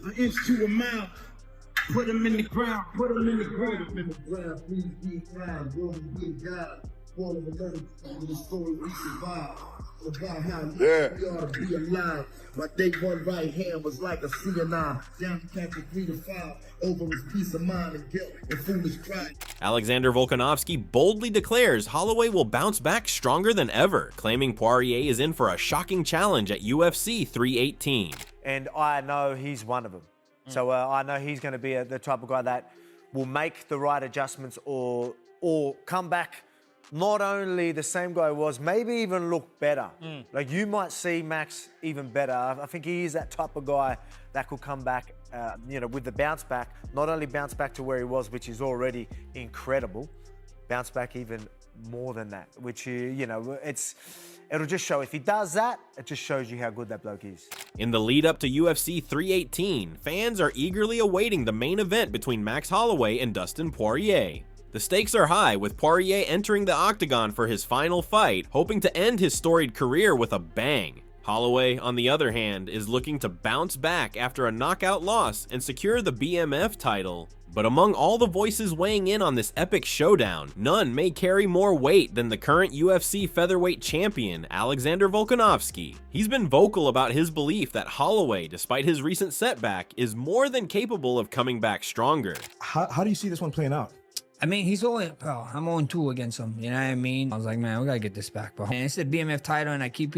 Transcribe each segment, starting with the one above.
an inch to a mile. Put him in the ground, put him in the ground. Put him in the ground, please be kind. Will be God. One of the story we survived. About how we ought to be alive. My day one right hand was like a CNI. Down to catch a 3 to 5 over his peace of mind and guilt and foolish pride. Alexander Volkanovski boldly declares Holloway will bounce back stronger than ever, claiming Poirier is in for a shocking challenge at UFC 318. And I know he's one of them. So I know he's going to be the type of guy that will make the right adjustments or come back not only the same guy was, maybe even look better. Like you might see Max even better. I think he is that type of guy that could come back, with the bounce back, not only bounce back to where he was, which is already incredible, bounce back even more than that, which, it'll just show. If he does that, it just shows you how good that bloke is. In the lead up to UFC 318, fans are eagerly awaiting the main event between Max Holloway and Dustin Poirier. The stakes are high, with Poirier entering the octagon for his final fight, hoping to end his storied career with a bang. Holloway, on the other hand, is looking to bounce back after a knockout loss and secure the BMF title. But among all the voices weighing in on this epic showdown, none may carry more weight than the current UFC featherweight champion, Alexander Volkanovski. He's been vocal about his belief that Holloway, despite his recent setback, is more than capable of coming back stronger. How do you see this one playing out? I mean, he's only, I'm 0-2 against him, you know what I mean? I was like, man, we gotta get this back, bro. And it's the BMF title, and I keep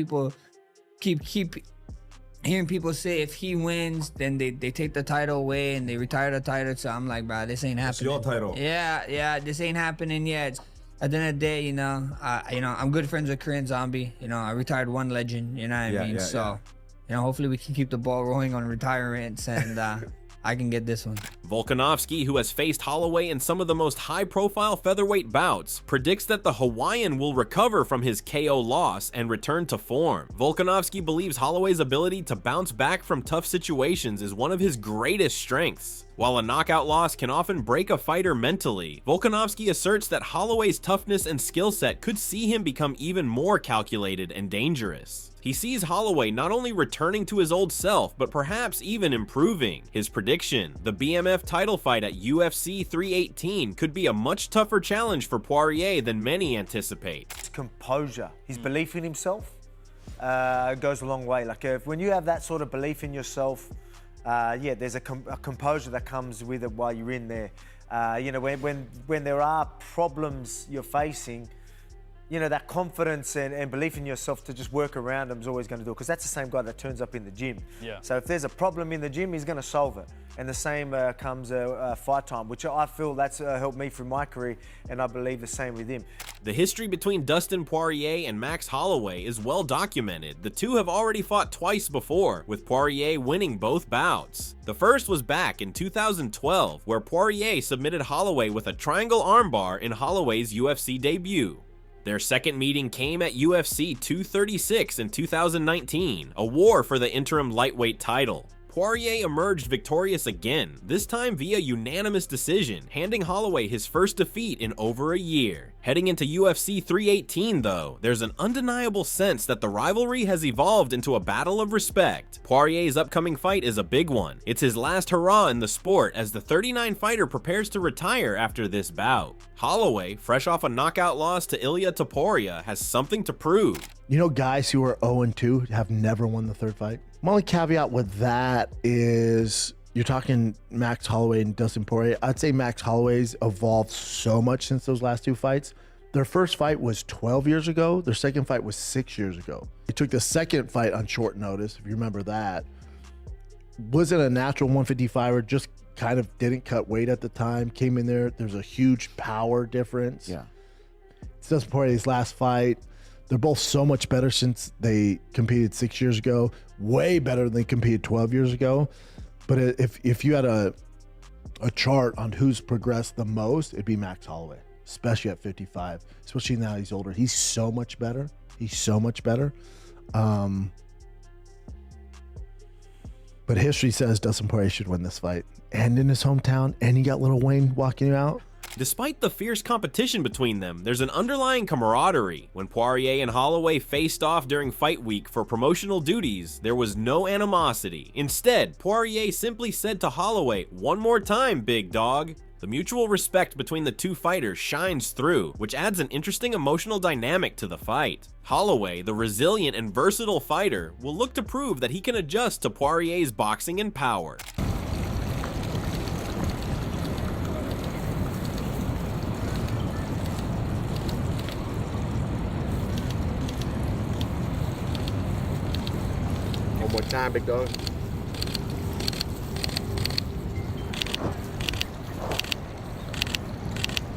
hearing people say if he wins, then they take the title away and they retire the title. So I'm like, bro, this ain't happening. It's your title. Yeah, this ain't happening yet. At the end of the day, I'm good friends with Korean Zombie. I retired one legend, you know what I mean? So, hopefully we can keep the ball rolling on retirements and I can get this one. Volkanovski, who has faced Holloway in some of the most high-profile featherweight bouts, predicts that the Hawaiian will recover from his KO loss and return to form. Volkanovski believes Holloway's ability to bounce back from tough situations is one of his greatest strengths. While a knockout loss can often break a fighter mentally, Volkanovski asserts that Holloway's toughness and skill set could see him become even more calculated and dangerous. He sees Holloway not only returning to his old self, but perhaps even improving. His prediction, the BMF title fight at UFC 318, could be a much tougher challenge for Poirier than many anticipate. His composure, his belief in himself goes a long way. Like when you have that sort of belief in yourself, there's a composure that comes with it while you're in there. When there are problems you're facing, that confidence and belief in yourself to just work around them is always going to do it, because that's the same guy that turns up in the gym. Yeah. So if there's a problem in the gym, he's going to solve it. And the same comes fight time, which I feel that's helped me through my career, and I believe the same with him. The history between Dustin Poirier and Max Holloway is well documented. The two have already fought twice before, with Poirier winning both bouts. The first was back in 2012, where Poirier submitted Holloway with a triangle armbar in Holloway's UFC debut. Their second meeting came at UFC 236 in 2019, a war for the interim lightweight title. Poirier emerged victorious again, this time via unanimous decision, handing Holloway his first defeat in over a year. Heading into UFC 318 though, there's an undeniable sense that the rivalry has evolved into a battle of respect. Poirier's upcoming fight is a big one. It's his last hurrah in the sport as the 39 fighter prepares to retire after this bout. Holloway, fresh off a knockout loss to Ilia Topuria, has something to prove. Guys who are 0-2 have never won the third fight. My only caveat with that is you're talking Max Holloway and Dustin Poirier. I'd say Max Holloway's evolved so much since those last two fights. Their first fight was 12 years ago. Their second fight was 6 years ago. He took the second fight on short notice, if you remember that. Wasn't a natural 155er, just kind of didn't cut weight at the time. Came in there. There's a huge power difference. Yeah. It's Dustin Poirier's last fight. They're both so much better since they competed 6 years ago. Way better than they competed 12 years ago. But if you had a chart on who's progressed the most, it'd be Max Holloway, especially at 55. Especially now he's older. He's so much better. He's so much better. But history says Dustin Poirier should win this fight. And in his hometown, and he got Little Wayne walking him out. Despite the fierce competition between them, there's an underlying camaraderie. When Poirier and Holloway faced off during fight week for promotional duties, there was no animosity. Instead, Poirier simply said to Holloway, "One more time, big dog." The mutual respect between the two fighters shines through, which adds an interesting emotional dynamic to the fight. Holloway, the resilient and versatile fighter, will look to prove that he can adjust to Poirier's boxing and power. One more time, big dog.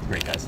Great, guys.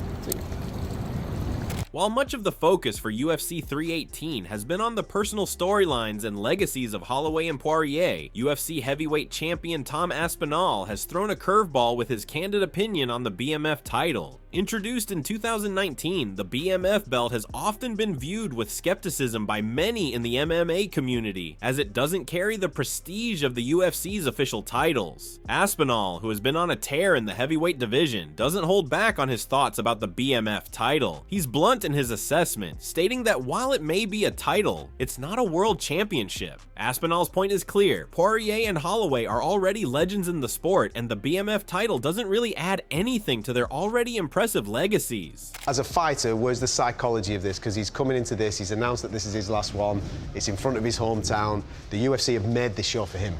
While much of the focus for UFC 318 has been on the personal storylines and legacies of Holloway and Poirier, UFC heavyweight champion Tom Aspinall has thrown a curveball with his candid opinion on the BMF title. Introduced in 2019, the BMF belt has often been viewed with skepticism by many in the MMA community, as it doesn't carry the prestige of the UFC's official titles. Aspinall, who has been on a tear in the heavyweight division, doesn't hold back on his thoughts about the BMF title. He's blunt in his assessment, stating that while it may be a title, it's not a world championship. Aspinall's point is clear: Poirier and Holloway are already legends in the sport, and the BMF title doesn't really add anything to their already impressive legacies. As a fighter, where's the psychology of this? Because he's coming into this, he's announced that this is his last one, it's in front of his hometown, the UFC have made this show for him.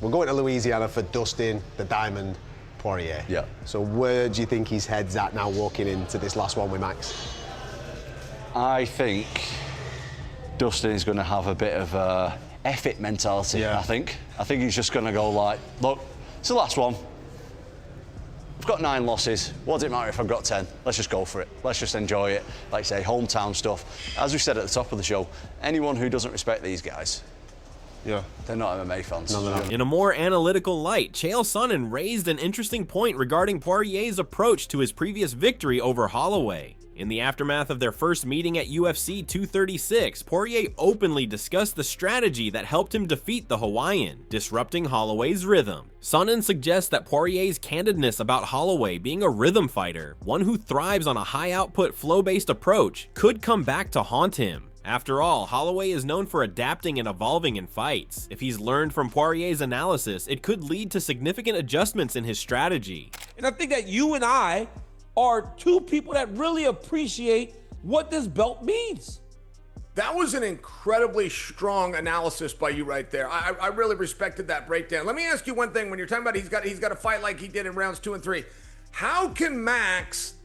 We're going to Louisiana for Dustin, the Diamond, Poirier. Yeah. So where do you think his head's at now walking into this last one with Max? I think Dustin is going to have a bit of a F-it mentality, I think. I think he's just going to go like, look, it's the last one. I've got 9 losses. What does it matter if I've got 10? Let's just go for it. Let's just enjoy it. Like I say, hometown stuff. As we said at the top of the show, anyone who doesn't respect these guys, they're not MMA fans. No. In a more analytical light, Chael Sonnen raised an interesting point regarding Poirier's approach to his previous victory over Holloway. In the aftermath of their first meeting at UFC 236, Poirier openly discussed the strategy that helped him defeat the Hawaiian, disrupting Holloway's rhythm. Sonnen suggests that Poirier's candidness about Holloway being a rhythm fighter, one who thrives on a high-output, flow-based approach, could come back to haunt him. After all, Holloway is known for adapting and evolving in fights. If he's learned from Poirier's analysis, it could lead to significant adjustments in his strategy. And I think that you and I are two people that really appreciate what this belt means. That was an incredibly strong analysis by you right there. I really respected that breakdown. Let me ask you one thing. When you're talking about he's got to fight like he did in rounds 2 and 3, how can Max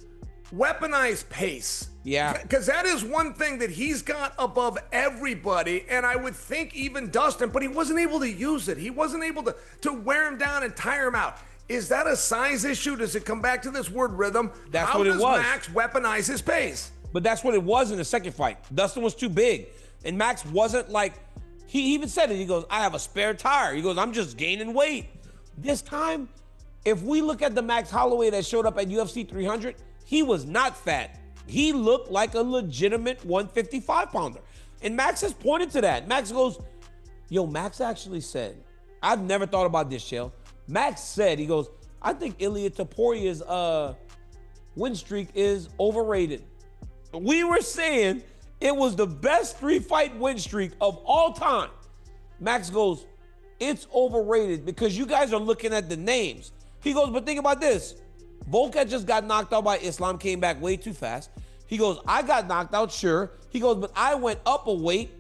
weaponize pace? Yeah. Because that is one thing that he's got above everybody, and I would think even Dustin, but he wasn't able to use it. He wasn't able to wear him down and tire him out. Is that a size issue? Does it come back to this word rhythm? That's what it was. How does Max weaponize his pace? But that's what it was in the second fight. Dustin was too big. And Max wasn't like, he even said it. He goes, I have a spare tire. He goes, I'm just gaining weight. This time, if we look at the Max Holloway that showed up at UFC 300, he was not fat. He looked like a legitimate 155-pounder. And Max has pointed to that. Max goes, yo, Max actually said, I've never thought about this, Chael. Max said, he goes, I think Ilia Toporia's win streak is overrated. We were saying it was the best 3-fight win streak of all time. Max goes, it's overrated because you guys are looking at the names. He goes, but think about this. Volkanovski just got knocked out by Islam, came back way too fast. He goes, I got knocked out, sure. He goes, but I went up a weight,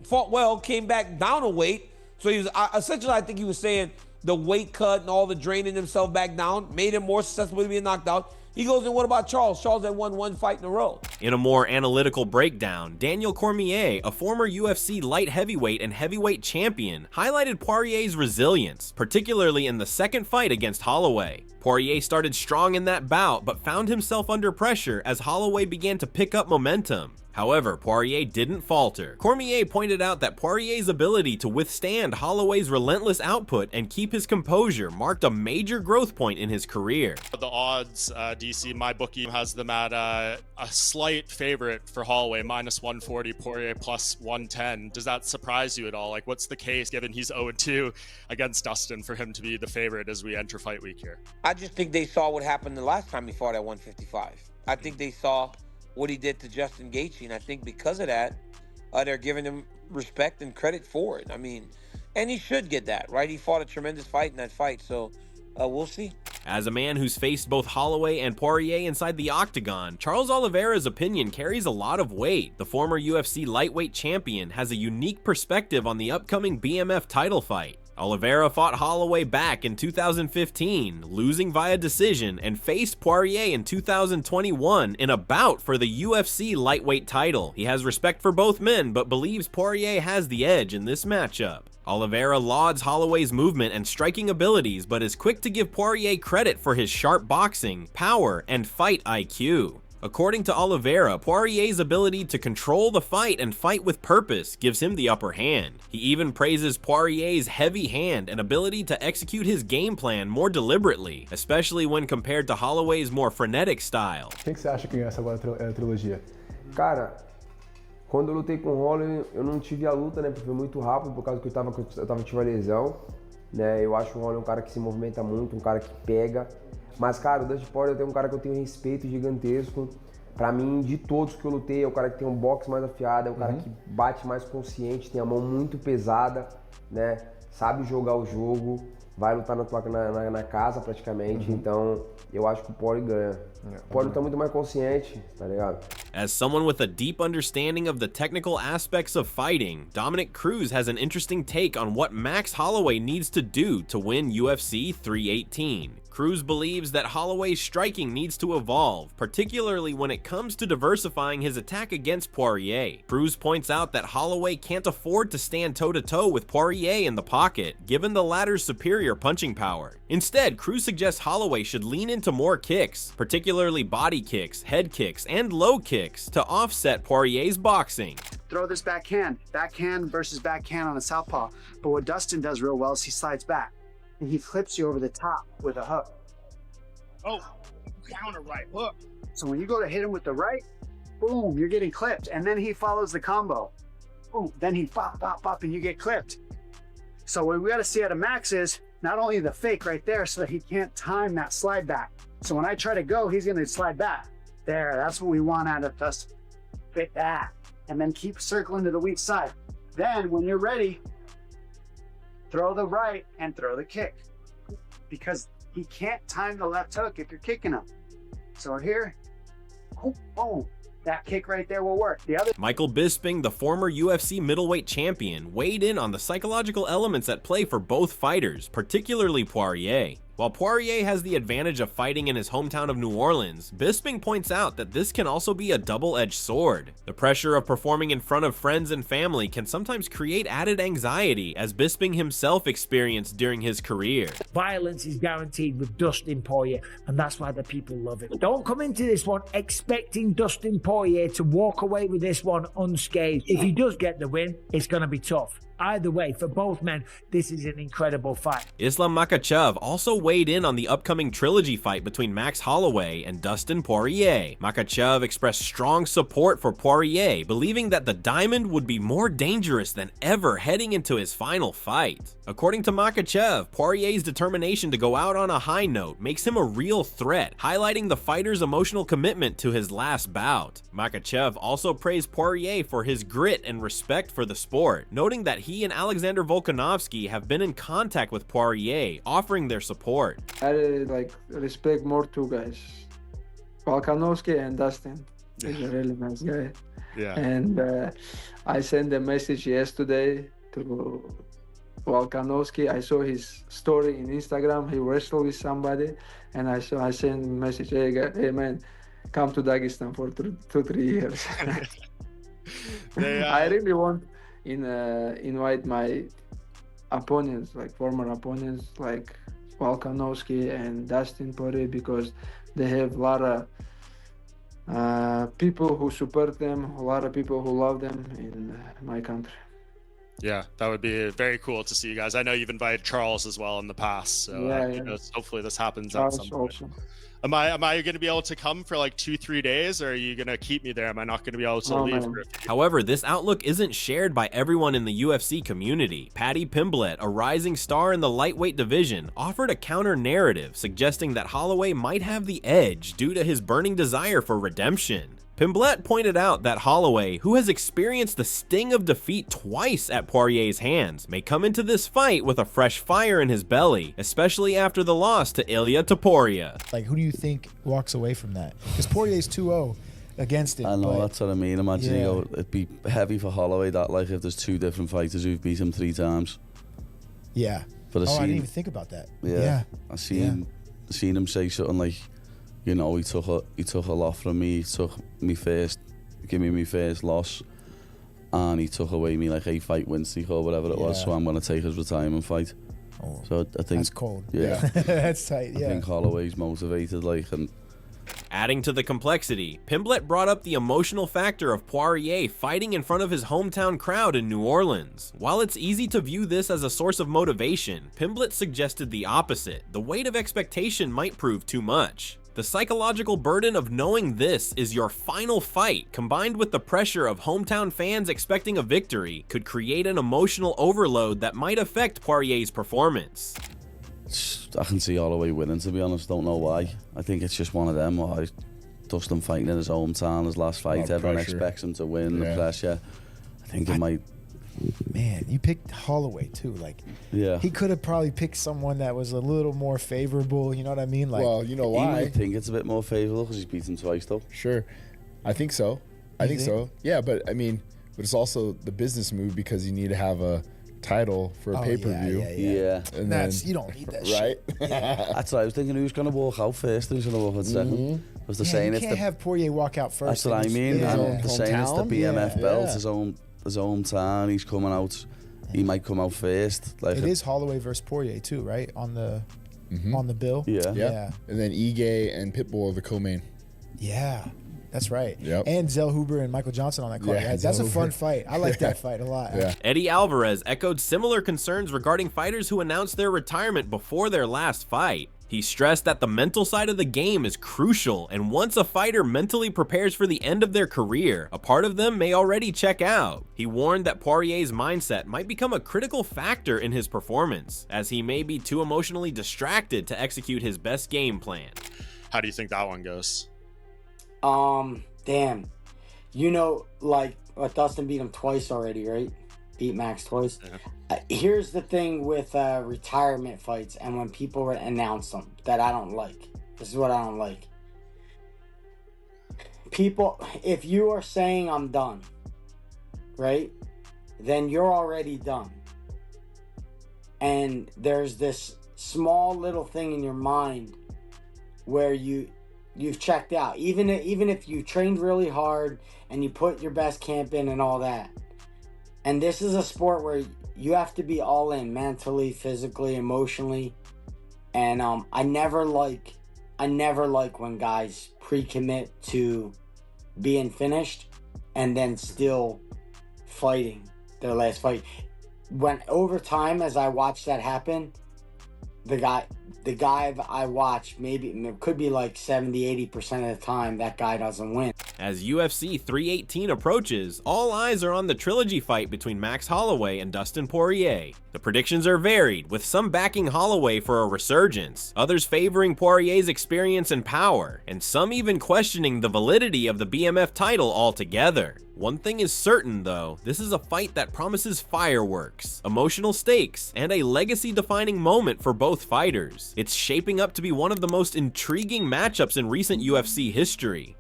fought well, came back down a weight. So he was essentially, I think he was saying, the weight cut and all the draining himself back down made him more susceptible to being knocked out. He goes, and what about Charles? Charles had won 1 fight in a row. In a more analytical breakdown, Daniel Cormier, a former UFC light heavyweight and heavyweight champion, highlighted Poirier's resilience, particularly in the second fight against Holloway. Poirier started strong in that bout, but found himself under pressure as Holloway began to pick up momentum. However, Poirier didn't falter. Cormier pointed out that Poirier's ability to withstand Holloway's relentless output and keep his composure marked a major growth point in his career. The odds, DC, my bookie has them at a slight favorite for Holloway, -140, Poirier +110. Does that surprise you at all? Like, what's the case, given he's 0-2 against Dustin, for him to be the favorite as we enter fight week here? I just think they saw what happened the last time he fought at 155. I think they saw what he did to Justin Gaethje, and I think because of that, they're giving him respect and credit for it. I mean, and he should get that, right? He fought a tremendous fight in that fight, so we'll see. As a man who's faced both Holloway and Poirier inside the octagon, Charles Oliveira's opinion carries a lot of weight. The former UFC lightweight champion has a unique perspective on the upcoming BMF title fight. Oliveira fought Holloway back in 2015, losing via decision, and faced Poirier in 2021 in a bout for the UFC lightweight title. He has respect for both men, but believes Poirier has the edge in this matchup. Oliveira lauds Holloway's movement and striking abilities, but is quick to give Poirier credit for his sharp boxing, power, and fight IQ. According to Oliveira, Poirier's ability to control the fight and fight with purpose gives him the upper hand. He even praises Poirier's heavy hand and ability to execute his game plan more deliberately, especially when compared to Holloway's more frenetic style. O que você acha que ganha essa agora trilogia? Cara, quando eu lutei com o Holloway, eu não tive a luta, né? Porque foi muito rápido, por causa que eu tive a lesão, né? Eu acho o Holloway um cara que se movimenta muito, um cara que pega. Mas, cara, o Dustin Poirier é um cara que eu tenho um respeito gigantesco. Pra mim, de todos que eu lutei, é o cara que tem um boxe mais afiado, é o cara que bate mais consciente, tem a mão muito pesada, né? Sabe jogar o jogo, vai lutar na casa praticamente. Então, eu acho que o Poirier ganha. O Poirier tá muito mais consciente, tá ligado? As someone with a deep understanding of the technical aspects of fighting, Dominic Cruz has an interesting take on what Max Holloway needs to do to win UFC 318. Cruz believes that Holloway's striking needs to evolve, particularly when it comes to diversifying his attack against Poirier. Cruz points out that Holloway can't afford to stand toe-to-toe with Poirier in the pocket, given the latter's superior punching power. Instead, Cruz suggests Holloway should lean into more kicks, particularly body kicks, head kicks, and low kicks to offset Poirier's boxing. Throw this backhand versus backhand on a southpaw. But what Dustin does real well is he slides back and he flips you over the top with a hook. Oh, counter right hook. So when you go to hit him with the right, boom, you're getting clipped. And then he follows the combo. Boom, then he pop, pop, pop, and you get clipped. So what we got to see out of Max is not only the fake right there so that he can't time that slide back. So when I try to go, he's going to slide back. There, that's what we want out of us. Fit that. And then keep circling to the weak side. Then when you're ready, throw the right and throw the kick. Because he can't time the left hook if you're kicking him. So here, boom, that kick right there will work. The other Michael Bisping, the former UFC middleweight champion, weighed in on the psychological elements at play for both fighters, particularly Poirier. While Poirier has the advantage of fighting in his hometown of New Orleans, Bisping points out that this can also be a double-edged sword. The pressure of performing in front of friends and family can sometimes create added anxiety, as Bisping himself experienced during his career. Violence is guaranteed with Dustin Poirier, and that's why the people love it. Don't come into this one expecting Dustin Poirier to walk away with this one unscathed. If he does get the win, it's going to be tough. Either way, for both men, this is an incredible fight. Islam Makhachev also weighed in on the upcoming trilogy fight between Max Holloway and Dustin Poirier. Makhachev expressed strong support for Poirier, believing that the Diamond would be more dangerous than ever heading into his final fight. According to Makhachev, Poirier's determination to go out on a high note makes him a real threat, highlighting the fighter's emotional commitment to his last bout. Makhachev also praised Poirier for his grit and respect for the sport, noting that he and Alexander Volkanovski have been in contact with Poirier, offering their support. I respect more two guys, Volkanovski and Dustin. He's a really nice guy. Yeah. And I sent a message yesterday to Volkanovski. I saw his story in Instagram. He wrestled with somebody, and I sent a message, hey man, come to Dagestan for 2-3 years. I really want invite my opponents, like former opponents, like Volkanovski and Dustin Poirier, because they have a lot of people who support them, a lot of people who love them in my country. Yeah, that would be very cool to see you guys. I know you've invited Charles as well in the past, so you know, hopefully this happens Charles at some point. also. Am I going to be able to come for like 2-3 days, or are you going to keep me there? Am I not going to be able to leave? However, this outlook isn't shared by everyone in the UFC community. Paddy Pimblett, a rising star in the lightweight division, offered a counter narrative suggesting that Holloway might have the edge due to his burning desire for redemption. Pimblett pointed out that Holloway, who has experienced the sting of defeat twice at Poirier's hands, may come into this fight with a fresh fire in his belly, especially after the loss to Ilia Topuria. Like, who do you think walks away from that? Because Poirier's 2-0 against it. I know, that's what I mean. Imagine it'd be heavy for Holloway that, like, if there's 2 different fighters who've beat him 3 times. Yeah. But I didn't even think about that. Yeah. I seen him say something like, you know, he took a lot from me. He took give me my first loss, and he took away me like 8-fight win streak or whatever it was. So I'm gonna take his retirement fight. Oh, so I think that's cold. Yeah, that's tight. Yeah, I think Holloway's motivated. Like, and adding to the complexity, Pimblett brought up the emotional factor of Poirier fighting in front of his hometown crowd in New Orleans. While it's easy to view this as a source of motivation, Pimblett suggested the opposite. The weight of expectation might prove too much. The psychological burden of knowing this is your final fight, combined with the pressure of hometown fans expecting a victory, could create an emotional overload that might affect Poirier's performance. I can see Holloway winning, to be honest. Don't know why. I think it's just one of them. Dustin fighting in his hometown, his last fight. Everyone expects him to win. The pressure. I think it might. Man, you picked Holloway too. Like, he could have probably picked someone that was a little more favorable. You know what I mean? Like, well, you know why? I think it's a bit more favorable because he's beat him twice, though. Sure, I think so. I think so. Yeah, but I mean, it's also the business move because you need to have a title for a pay-per-view. Yeah. And you don't need that shit. Right? That's what I was thinking. Who's going to walk out first? Who's going to walk out second? Because they're saying you it's can't have Poirier walk out first. That's what I mean. And they're saying it's the BMF belt, Yeah. his hometown. He's coming out. He might come out first. Like, it is Holloway versus Poirier too, right? On the bill. Yeah. And then Ige and Pitbull are the co-main. Yeah, that's right. Yep. And Zell Huber and Michael Johnson on that card. Yeah, That's a fun fight. I like that fight a lot. Eddie Alvarez echoed similar concerns regarding fighters who announced their retirement before their last fight. He stressed that the mental side of the game is crucial, and once a fighter mentally prepares for the end of their career, a part of them may already check out. He warned that Poirier's mindset might become a critical factor in his performance, as he may be too emotionally distracted to execute his best game plan. How do you think that one goes? Damn. You know, like, Dustin beat him twice already, right? Beat Max twice. Here's the thing with retirement fights and when people announce them that I don't like. This is what I don't like. People, if you are saying I'm done, right? Then you're already done. And there's this small little thing in your mind where you've checked out. Even if you trained really hard and you put your best camp in and all that. And this is a sport where you have to be all in mentally, physically, emotionally. And I never like when guys pre-commit to being finished and then still fighting their last fight. When over time, as I watched that happen, the guy I watch, maybe it could be like 70-80% of the time that guy doesn't win. As UFC 318 approaches, all eyes are on the trilogy fight between Max Holloway and Dustin Poirier. The predictions are varied, with some backing Holloway for a resurgence, others favoring Poirier's experience and power, and some even questioning the validity of the BMF title altogether. One thing is certain though, this is a fight that promises fireworks, emotional stakes, and a legacy-defining moment for both fighters. It's shaping up to be one of the most intriguing matchups in recent UFC history.